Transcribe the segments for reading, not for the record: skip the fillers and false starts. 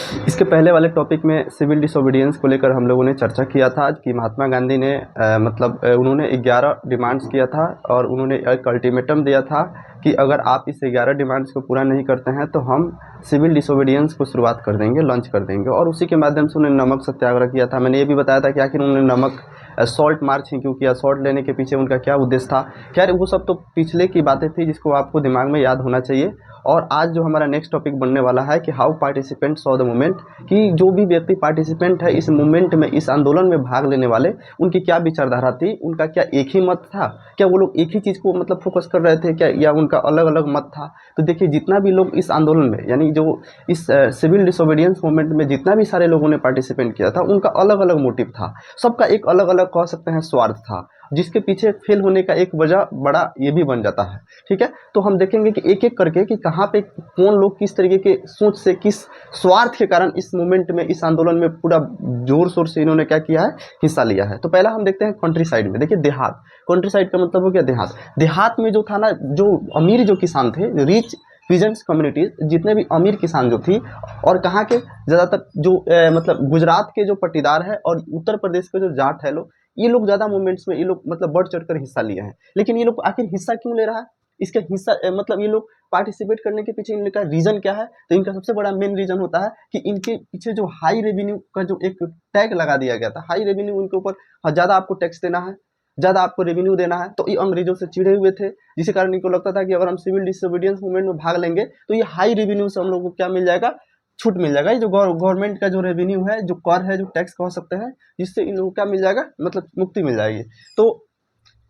इसके पहले वाले टॉपिक में सिविल डिसोबीडियंस को लेकर हम लोगों ने चर्चा किया था कि महात्मा गांधी ने उन्होंने 11 डिमांड्स किया था और उन्होंने एक अल्टीमेटम दिया था कि अगर आप इस 11 डिमांड्स को पूरा नहीं करते हैं तो हम सिविल डिसोबीडियंस को शुरुआत कर देंगे, लॉन्च कर देंगे। और उसी के माध्यम से उन्होंने नमक सत्याग्रह किया था। मैंने ये भी बताया था कि आखिर उन्होंने नमक सॉल्ट मार्च ही क्यों किया, सॉल्ट लेने के पीछे उनका क्या उद्देश्य था। खैर वो सब तो पिछले की बातें थी जिसको आपको दिमाग में याद होना चाहिए। और आज जो हमारा नेक्स्ट टॉपिक बनने वाला है कि how participant saw the movement, कि जो भी व्यक्ति पार्टिसिपेंट है इस मूवमेंट में, इस आंदोलन में भाग लेने वाले, उनकी क्या विचारधारा थी, उनका क्या एक ही मत था, क्या वो लोग एक ही चीज़ को मतलब फोकस कर रहे थे क्या, या उनका अलग अलग मत था। तो देखिए जितना भी लोग इस आंदोलन में, यानी जो इस सिविल डिसोबीडियंस मूवमेंट में जितना भी सारे लोगों ने पार्टिसिपेंट किया था, उनका अलग अलग मोटिव था। सबका एक अलग अलग कह सकते हैं स्वार्थ था, जिसके पीछे फेल होने का एक वजह बड़ा ये भी बन जाता है। ठीक है, तो हम देखेंगे कि एक एक करके कि कहाँ पे कौन लोग किस तरीके के सोच से, किस स्वार्थ के कारण इस मूवमेंट में, इस आंदोलन में पूरा जोर शोर से इन्होंने क्या किया है, हिस्सा लिया है। तो पहला हम देखते हैं कंट्री साइड में। देखिए देहात, कंट्री साइड का मतलब हो गया देहात। देहात में जो था ना, जो अमीर जो किसान थे, रिच पीजेंट्स कम्युनिटीज, जितने भी अमीर किसान जो थी, और कहाँ के ज़्यादातर जो मतलब गुजरात के जो पट्टीदार है और उत्तर प्रदेश के जो जाट है लोग, ये लोग ज़्यादा मूवमेंट्स में ये लोग मतलब बढ़ चढ़ कर हिस्सा लिए हैं। लेकिन ये लोग आखिर हिस्सा क्यों ले रहा है, इसका हिस्सा मतलब ये लोग पार्टिसिपेट करने के पीछे इनका रीज़न क्या है। तो इनका सबसे बड़ा मेन रीज़न होता है कि इनके पीछे जो हाई रेवेन्यू का जो एक टैग लगा दिया गया था, हाई रेवेन्यू इनके ऊपर, ज़्यादा आपको टैक्स देना है, ज़्यादा आपको रेवेन्यू देना है। तो ये अंग्रेजों से चिढ़े हुए थे, जिसके कारण इनको लगता था कि अगर हम सिविल डिसोबीडियंस मूवमेंट में भाग लेंगे तो ये हाई रेवेन्यू से हम लोग को क्या मिल जाएगा, छूट मिल जाएगा। ये जो गवर्नमेंट का जो रेवेन्यू है, जो कर है, जो टैक्स कह सकते हैं, जिससे इन लोगों को क्या मिल जाएगा, मतलब मुक्ति मिल जाएगी। तो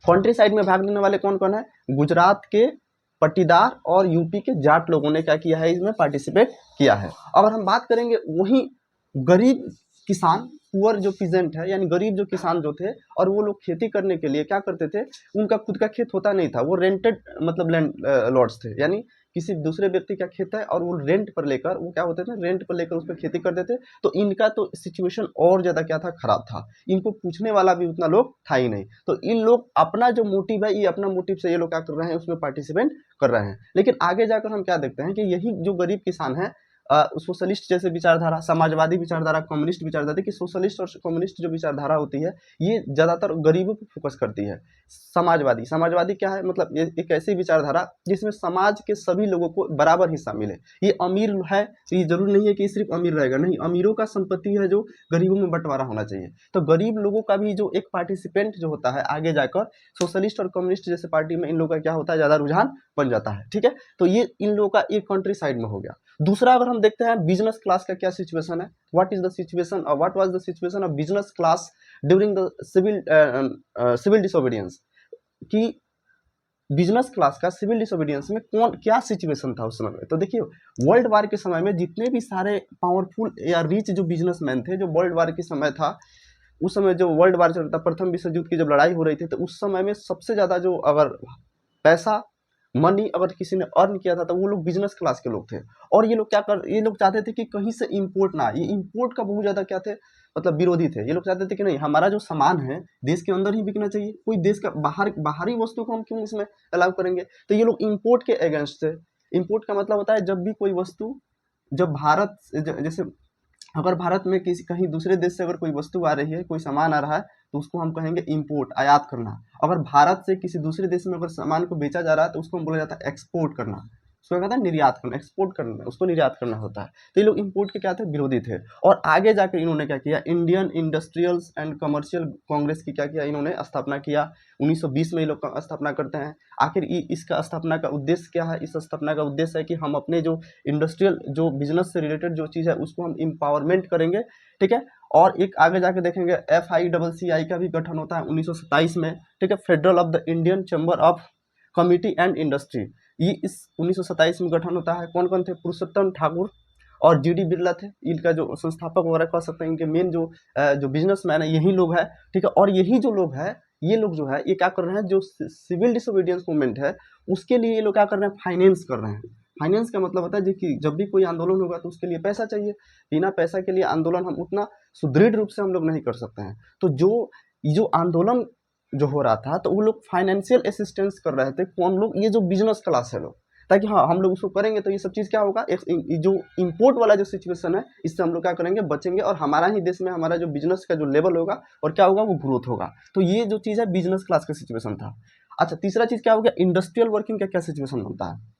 कंट्री साइड में भाग लेने वाले कौन कौन है, गुजरात के पट्टीदार और यूपी के जाट लोगों ने क्या किया है, इसमें पार्टिसिपेट किया है। अगर हम बात करेंगे वहीं गरीब किसान, पुअर जो पीजेंट है, यानी गरीब जो किसान जो थे, और वो लोग खेती करने के लिए क्या करते थे, उनका खुद का खेत होता नहीं था, वो रेंटेड मतलब लैंड लॉर्ड्स थे, यानी किसी दूसरे व्यक्ति का खेत है और वो रेंट पर लेकर, वो क्या होते थे, रेंट पर लेकर उस पर खेती करते थे। तो इनका तो सिचुएशन और ज़्यादा क्या था, खराब था। इनको पूछने वाला भी उतना लोग था ही नहीं। तो इन लोग अपना जो मोटिव है, ये अपना मोटिव से ये लोग क्या कर रहे हैं, उसमें पार्टिसिपेट कर रहे हैं। लेकिन आगे जाकर हम क्या देखते हैं कि यही जो गरीब किसान है, सोशलिस्ट जैसे विचारधारा, समाजवादी विचारधारा, कम्युनिस्ट विचारधारा, देखिए सोशलिस्ट और कम्युनिस्ट जो विचारधारा होती है, ये ज़्यादातर गरीबों पर फोकस करती है। समाजवादी, समाजवादी क्या है, मतलब ये एक ऐसी विचारधारा जिसमें समाज के सभी लोगों को बराबर हिस्सा मिले। ये अमीर है तो ये जरूर नहीं है कि सिर्फ अमीर रहेगा, नहीं, अमीरों का संपत्ति है जो गरीबों में बंटवारा होना चाहिए। तो गरीब लोगों का भी जो एक पार्टिसिपेंट जो होता है, आगे जाकर सोशलिस्ट और कम्युनिस्ट जैसे पार्टी में इन लोगों का क्या होता है, ज़्यादा रुझान बन जाता है। ठीक है, तो ये इन लोगों का एक कंट्री साइड में हो गया। दूसरा अगर हम देखते हैं बिजनेस क्लास का क्या सिचुएशन है, व्हाट इज द सिचुएशन और what was the situation of business class during the civil disobedience, कि बिजनेस क्लास का सिविल डिसोबीडियंस में कौन क्या सिचुएशन था उस समय में। तो देखिए वर्ल्ड वार के समय में जितने भी सारे पावरफुल या रिच जो बिजनेसमैन थे, जो वर्ल्ड वार के समय था, उस समय जो वर्ल्ड वार चल रहा था, प्रथम विश्व युद्ध की जब लड़ाई हो रही थी, तो उस समय में सबसे ज़्यादा जो अगर पैसा, मनी अगर किसी ने अर्न किया था, तो वो लोग बिजनेस क्लास के लोग थे। और ये लोग चाहते थे कि कहीं से इंपोर्ट ना, ये इंपोर्ट का बहुत ज़्यादा क्या थे, मतलब विरोधी थे। ये लोग चाहते थे कि नहीं, हमारा जो सामान है देश के अंदर ही बिकना चाहिए, कोई देश का बाहरी वस्तु को हम क्यों इसमें अलाउ करेंगे। तो ये लोग इंपोर्ट के अगेंस्ट थे। इंपोर्ट का मतलब होता है जब भी कोई वस्तु, जब भारत जैसे अगर भारत में किसी कहीं दूसरे देश से अगर कोई वस्तु आ रही है, कोई सामान आ रहा है, तो उसको हम कहेंगे इंपोर्ट, आयात करना। अगर भारत से किसी दूसरे देश में अगर सामान को बेचा जा रहा है, तो उसको हम बोला जाता है एक्सपोर्ट करना। उसको कहता है निर्यात करना, एक्सपोर्ट करना, उसको निर्यात करना होता है। तो ये लोग इंपोर्ट के क्या थे, विरोधी थे। और आगे जाकर इन्होंने क्या किया, Indian industrials and commercial Congress की क्या किया, इन्होंने स्थापना किया। 1920 में ये लोग स्थापना करते हैं। आखिर इसका स्थापना का उद्देश्य क्या है, इस स्थापना का उद्देश्य है कि हम अपने जो इंडस्ट्रियल जो बिजनेस से रिलेटेड जो चीज़ है उसको हम एम्पावरमेंट करेंगे। ठीक है, और एक आगे जाके देखेंगे FICCI का भी गठन होता है 1927 में। ठीक है, federal of the Indian chamber of committee and industry, ये इस 1927 में गठन होता है। कौन कौन थे, पुरुषोत्तम ठाकुर और GD बिरला थे, इनका जो संस्थापक वगैरह कह सकते हैं। इनके मेन जो बिजनेसमैन है यही लोग हैं। ठीक है, और यही जो लोग हैं, ये लोग जो है ये क्या कर रहे हैं, जो सिविल डिसोबीडियंस मूवमेंट है उसके लिए ये लोग क्या कर रहे हैं, फाइनेंस कर रहे हैं। फाइनेंस का मतलब होता है कि जब भी कोई आंदोलन होगा तो उसके लिए पैसा चाहिए। बिना पैसा के लिए आंदोलन हम उतना सुदृढ़ रूप से हम लोग नहीं कर सकते हैं। तो जो आंदोलन जो हो रहा था, तो वो लोग फाइनेंशियल असिस्टेंस कर रहे थे। कौन लोग, ये जो बिजनेस क्लास है लोग, ताकि हाँ हम लोग उसको करेंगे तो ये सब चीज़ क्या होगा, जो इम्पोर्ट वाला जो सिचुएशन है इससे हम लोग क्या करेंगे, बचेंगे, और हमारा ही देश में हमारा जो बिजनेस का जो लेवल होगा और क्या होगा, वो ग्रोथ होगा। तो ये जो चीज़ है बिजनेस क्लास का सिचुएशन था। अच्छा, तीसरा चीज़ क्या हो गया, इंडस्ट्रियल वर्किंग का क्या सिचुएशन होता है।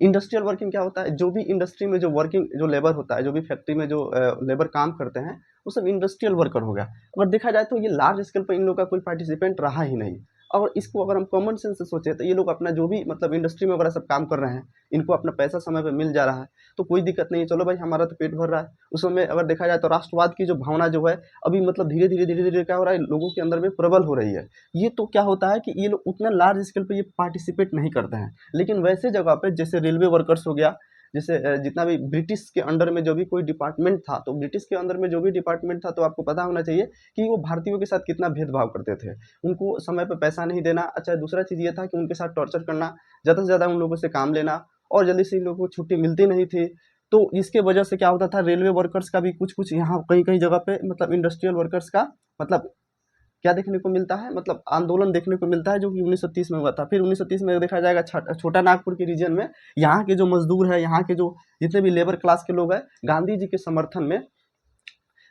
इंडस्ट्रियल वर्किंग क्या होता है, जो भी इंडस्ट्री में जो वर्किंग जो लेबर होता है, जो भी फैक्ट्री में जो लेबर काम करते हैं, वो सब इंडस्ट्रियल वर्कर हो गया। अगर देखा जाए तो ये लार्ज स्केल पर इन लोग का कोई पार्टिसिपेंट रहा ही नहीं। और इसको अगर हम कॉमन सेंस से सोचे तो ये लोग अपना जो भी मतलब इंडस्ट्री में वगैरह सब काम कर रहे हैं, इनको अपना पैसा समय पे मिल जा रहा है, तो कोई दिक्कत नहीं है, चलो भाई हमारा तो पेट भर रहा है। उस समय अगर देखा जाए तो राष्ट्रवाद की जो भावना जो है अभी मतलब धीरे धीरे क्या हो रहा है, लोगों के अंदर में प्रबल हो रही है। ये तो क्या होता है कि ये लोग उतना लार्ज स्केल पे ये पार्टिसिपेट नहीं करते हैं, लेकिन वैसे जगह पे जैसे रेलवे वर्कर्स हो गया, जैसे जितना भी ब्रिटिश के अंडर में जो भी कोई डिपार्टमेंट था, तो ब्रिटिश के अंदर में जो भी डिपार्टमेंट था, तो आपको पता होना चाहिए कि वो भारतीयों के साथ कितना भेदभाव करते थे। उनको समय पे पैसा नहीं देना, अच्छा दूसरा चीज़ ये था कि उनके साथ टॉर्चर करना, ज़्यादा से ज़्यादा उन लोगों से काम लेना, और जल्दी से इन लोगों को छुट्टी मिलती नहीं थी। तो इसके वजह से क्या होता था, रेलवे वर्कर्स का भी कुछ-कुछ यहाँ कहीं-कहीं जगह पे मतलब इंडस्ट्रियल वर्कर्स का मतलब क्या देखने को मिलता है, मतलब आंदोलन देखने को मिलता है, जो कि 1930 में हुआ था। फिर 1930 में देखा जाएगा छोटा नागपुर के रीजन में यहाँ के जो मजदूर है, यहाँ के जो जितने भी लेबर क्लास के लोग हैं, गांधी जी के समर्थन में,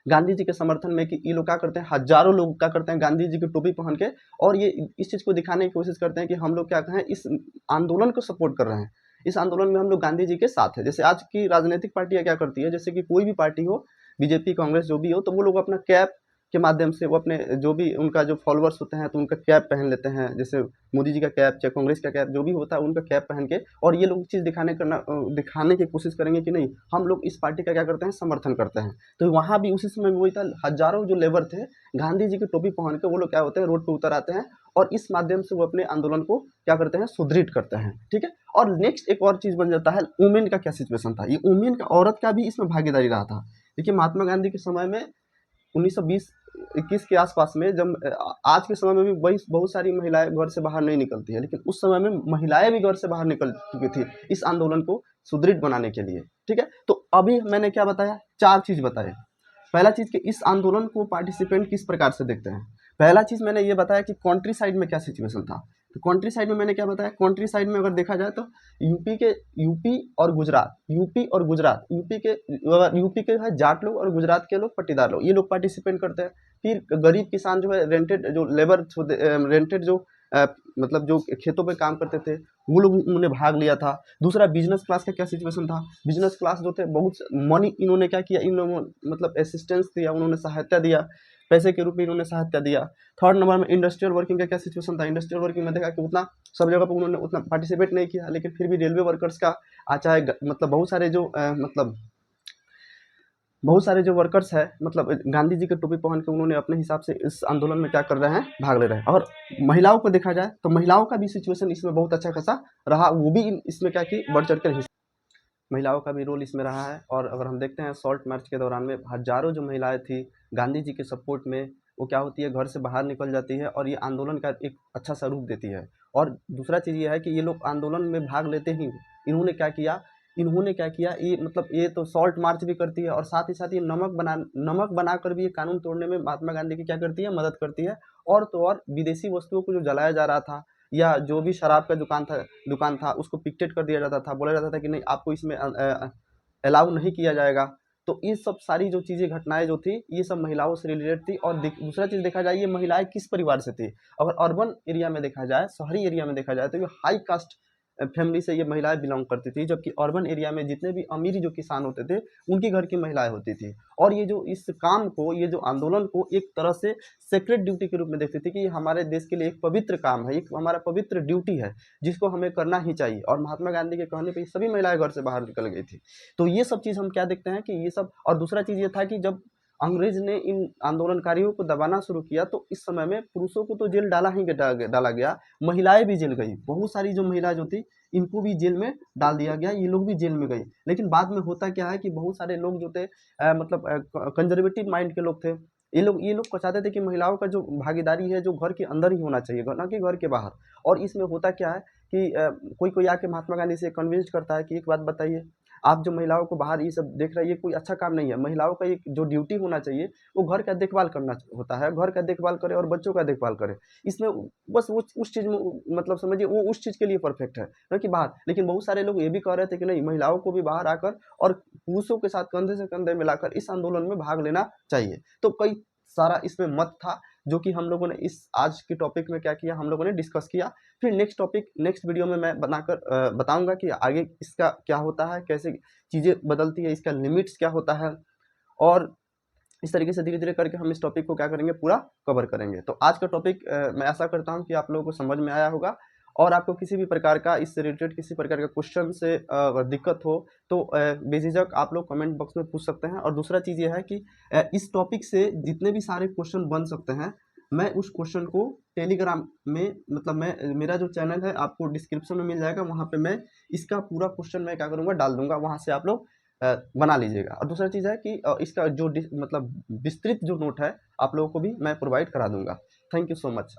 गांधी जी के समर्थन में कि ये लोग क्या करते हैं, हजारों लोग क्या करते हैं, गांधी जी की टोपी पहन के, और ये इस चीज़ को दिखाने की कोशिश करते हैं कि हम लोग क्या कहें, इस आंदोलन को सपोर्ट कर रहे हैं, इस आंदोलन में हम लोग गांधी जी के साथ है। जैसे आज की राजनीतिक पार्टियां क्या करती है, जैसे कि कोई भी पार्टी हो, बीजेपी कांग्रेस जो भी हो, तो वो लोग अपना कैप के माध्यम से वो अपने जो भी उनका जो फॉलोअर्स होते हैं तो उनका कैप पहन लेते हैं, जैसे मोदी जी का कैप, चाहे कांग्रेस का कैप, जो भी होता है उनका कैप पहन के, और ये लोग चीज़ दिखाने की कोशिश करेंगे कि नहीं हम लोग इस पार्टी का क्या करते हैं, समर्थन करते हैं। तो वहाँ भी उसी समय में वही था, हजारों जो लेबर थे गांधी जी की टोपी पहन के वो लोग क्या होते हैं, रोड पे उतर आते हैं, और इस माध्यम से वो अपने आंदोलन को क्या करते हैं, सुदृढ़ करते हैं। ठीक है, और नेक्स्ट एक और चीज़ बन जाता है, वुमेन का क्या सिचुएशन था, ये वुमेन का, औरत का भी इसमें भागीदारी रहा था। देखिए महात्मा गांधी के समय में 1920-21 के आसपास में, जब आज के समय में भी वही बहुत सारी महिलाएं घर से बाहर नहीं निकलती है, लेकिन उस समय में महिलाएं भी घर से बाहर निकल चुकी थी इस आंदोलन को सुदृढ़ बनाने के लिए। ठीक है, तो अभी मैंने क्या बताया, चार चीज बताए। पहला चीज कि इस आंदोलन को पार्टिसिपेंट किस प्रकार से देखते हैं। पहला चीज मैंने ये बताया कि कंट्री साइड में क्या सिचुएशन था। तो कंट्री साइड में मैंने क्या बताया, कंट्री साइड में अगर देखा जाए तो यूपी और गुजरात, यूपी के है जाट लोग, और गुजरात के लोग पट्टीदार लोग, ये लोग पार्टिसिपेट करते हैं। फिर गरीब किसान जो है, रेंटेड जो लेबर, रेंटेड जो मतलब जो खेतों पे काम करते थे, वो लोग उन्होंने भाग लिया था। दूसरा बिजनेस क्लास का क्या सिचुएशन था, बिजनेस क्लास जो थे बहुत मनी इन्होंने क्या किया, इन लोगों मतलब असिस्टेंस दिया, उन्होंने सहायता दिया, पैसे के रूप में इन्होंने सहायता दिया। थर्ड नंबर में इंडस्ट्रियल वर्किंग का क्या सिचुएशन था, इंडस्ट्रियल वर्किंग में देखा कि उतना सब जगह पर उन्होंने उतना पार्टिसिपेट नहीं किया, लेकिन फिर भी रेलवे वर्कर्स का चाहे मतलब बहुत सारे जो वर्कर्स है, मतलब गांधी जी के टोपी पहन के उन्होंने अपने हिसाब से इस आंदोलन में क्या कर रहे हैं, भाग ले रहे हैं। और महिलाओं को देखा जाए तो महिलाओं का भी सिचुएशन इसमें बहुत अच्छा खासा रहा, वो भी इसमें क्या की बढ़ चढ़ कर महिलाओं का भी रोल इसमें रहा है। और अगर हम देखते हैं सॉल्ट मार्च के दौरान में हजारों जो महिलाएं थी गांधी जी के सपोर्ट में, वो क्या होती है, घर से बाहर निकल जाती है, और ये आंदोलन का एक अच्छा सा रूप देती है। और दूसरा चीज़ ये है कि ये लोग आंदोलन में भाग लेते ही इन्होंने क्या किया, ये मतलब ये तो सॉल्ट मार्च भी करती है, और साथ ही साथ ये नमक बनाकर भी ये कानून तोड़ने में महात्मा गांधी की क्या करती है, मदद करती है। और तो और विदेशी वस्तुओं को जो जलाया जा रहा था, या जो भी शराब का दुकान था उसको पिकेट कर दिया जाता था, बोला जाता था कि नहीं आपको इसमें अलाउ नहीं किया जाएगा। तो ये सब सारी जो चीज़ें घटनाएं जो थी, ये सब महिलाओं से रिलेटेड थी। और दूसरा चीज़ देखा जाए, ये महिलाएं किस परिवार से थी। अगर अर्बन एरिया में देखा जाए, शहरी एरिया में देखा जाए, तो ये हाई कास्ट फैमिली से ये महिलाएं बिलोंग करती थी, जबकि अर्बन एरिया में जितने भी अमीर जो किसान होते थे उनके घर की महिलाएं होती थी। और ये जो इस काम को, ये जो आंदोलन को एक तरह से सेक्रेट ड्यूटी के रूप में देखती थी कि ये हमारे देश के लिए एक पवित्र काम है, एक हमारा पवित्र ड्यूटी है जिसको हमें करना ही चाहिए। और महात्मा गांधी के कहने पे सभी महिलाएं घर से बाहर निकल गई थी। तो ये सब चीज़ हम क्या देखते हैं कि ये सब। और दूसरा चीज़ ये था कि जब अंग्रेज ने इन आंदोलनकारियों को दबाना शुरू किया, तो इस समय में पुरुषों को तो जेल डाला गया, महिलाएं भी जेल गई। बहुत सारी जो महिला जो थी इनको भी जेल में डाल दिया गया, ये लोग भी जेल में गई। लेकिन बाद में होता क्या है कि बहुत सारे लोग जो थे मतलब कंजर्वेटिव माइंड के लोग थे, ये लोग को चाहते थे कि महिलाओं का जो भागीदारी है जो घर के अंदर ही होना चाहिए, ना कि घर के बाहर। और इसमें होता क्या है कि कोई कोई आके महात्मा गांधी से कन्विंस करता है कि एक बात बताइए, आप जो महिलाओं को बाहर ये सब देख रहे हैं, ये कोई अच्छा काम नहीं है। महिलाओं का एक जो ड्यूटी होना चाहिए, वो घर का देखभाल करना होता है, घर का देखभाल करे और बच्चों का देखभाल करे। इसमें बस वो उस चीज़ में मतलब समझिए वो उस चीज़ के लिए परफेक्ट है, ना कि बाहर। लेकिन बहुत सारे लोग ये भी कह रहे थे कि नहीं, महिलाओं को भी बाहर आकर और पुरुषों के साथ कंधे से कंधे मिलाकर इस आंदोलन में भाग लेना चाहिए। तो कई सारा इसमें मत था, जो कि हम लोगों ने इस आज के टॉपिक में क्या किया, हम लोगों ने डिस्कस किया। फिर नेक्स्ट वीडियो में मैं बनाकर बताऊंगा कि आगे इसका क्या होता है, कैसे चीज़ें बदलती है, इसका लिमिट्स क्या होता है, और इस तरीके से धीरे-धीरे करके हम इस टॉपिक को क्या करेंगे, पूरा कवर करेंगे। तो आज का टॉपिक मैं आशा करता हूँ कि आप लोगों को समझ में आया होगा, और आपको किसी भी प्रकार का इससे रिलेटेड किसी प्रकार का क्वेश्चन से अगर दिक्कत हो तो बेझिझक आप लोग कमेंट बॉक्स में पूछ सकते हैं। और दूसरा चीज़ ये है कि इस टॉपिक से जितने भी सारे क्वेश्चन बन सकते हैं, मैं उस क्वेश्चन को टेलीग्राम में, मतलब मैं, मेरा जो चैनल है आपको डिस्क्रिप्शन में मिल जाएगा, वहाँ पे मैं इसका पूरा क्वेश्चन मैं क्या करूँगा, डाल दूँगा, वहाँ से आप लोग बना लीजिएगा। और दूसरा चीज़ है कि इसका जो मतलब विस्तृत जो नोट है, आप लोगों को भी मैं प्रोवाइड करा दूँगा। Thank you so much.